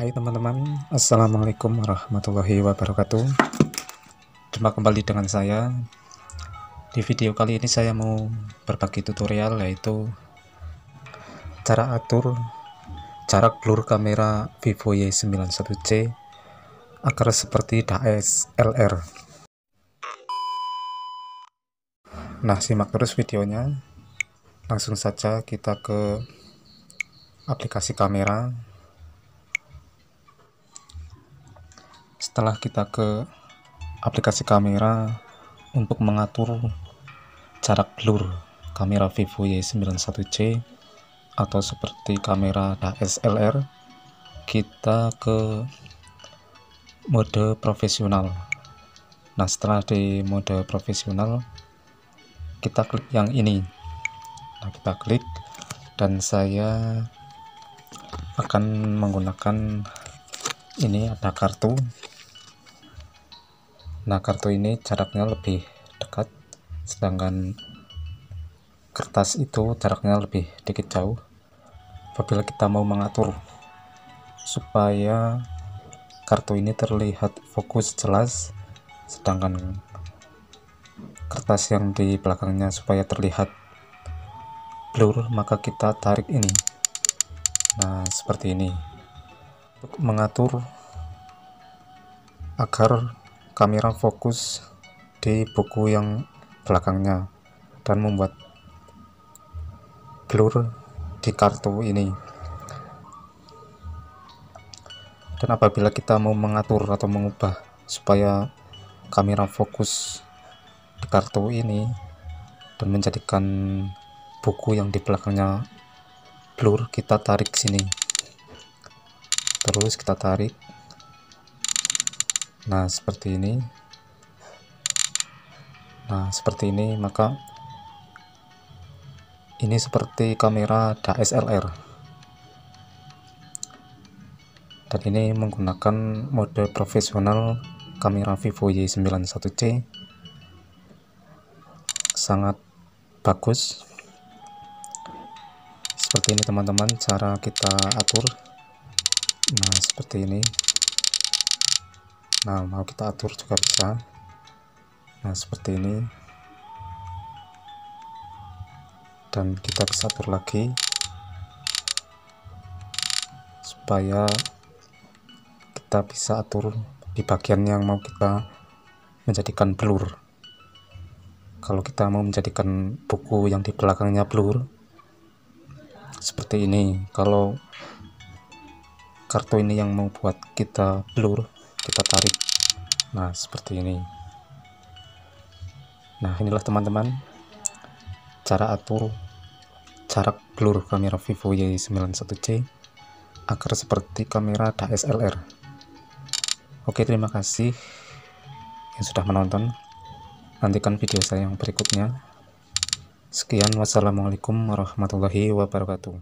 Hai teman-teman, Assalamualaikum warahmatullahi wabarakatuh. Jumpa kembali dengan saya. Di video kali ini saya mau berbagi tutorial, yaitu cara atur jarak blur kamera Vivo Y91C agar seperti DSLR. Nah, simak terus videonya. Langsung saja kita ke aplikasi kamera. Setelah kita ke aplikasi kamera, untuk mengatur jarak blur kamera Vivo Y91C atau seperti kamera DSLR, kita ke mode profesional. Nah, setelah di mode profesional, kita klik yang ini. Nah, kita klik, dan saya akan menggunakan ini, ada kartu. Nah, kartu ini jaraknya lebih dekat, sedangkan kertas itu jaraknya lebih dikit jauh. Apabila kita mau mengatur supaya kartu ini terlihat fokus jelas, sedangkan kertas yang di belakangnya supaya terlihat blur, maka kita tarik ini. Nah, seperti ini. Untuk mengatur agar kamera fokus di buku yang belakangnya dan membuat blur di kartu ini. Dan apabila kita mau mengatur atau mengubah supaya kamera fokus di kartu ini dan menjadikan buku yang di belakangnya blur, kita tarik sini, terus kita tarik. Nah, seperti ini. Nah, seperti ini, maka ini seperti kamera DSLR. Dan ini menggunakan mode profesional kamera Vivo Y91C. Sangat bagus. Seperti ini teman-teman cara kita atur. Nah, seperti ini. Nah, mau kita atur juga bisa. Nah, seperti ini. Dan kita bisa atur lagi supaya kita bisa atur di bagian yang mau kita menjadikan blur. Kalau kita mau menjadikan buku yang di belakangnya blur, seperti ini. Kalau kartu ini yang mau buat kita blur, kita tarik. Nah, seperti ini. Nah, inilah teman-teman cara atur jarak blur kamera Vivo Y91C agar seperti kamera DSLR. Oke, terima kasih yang sudah menonton. Nantikan video saya yang berikutnya. Sekian, wassalamualaikum warahmatullahi wabarakatuh.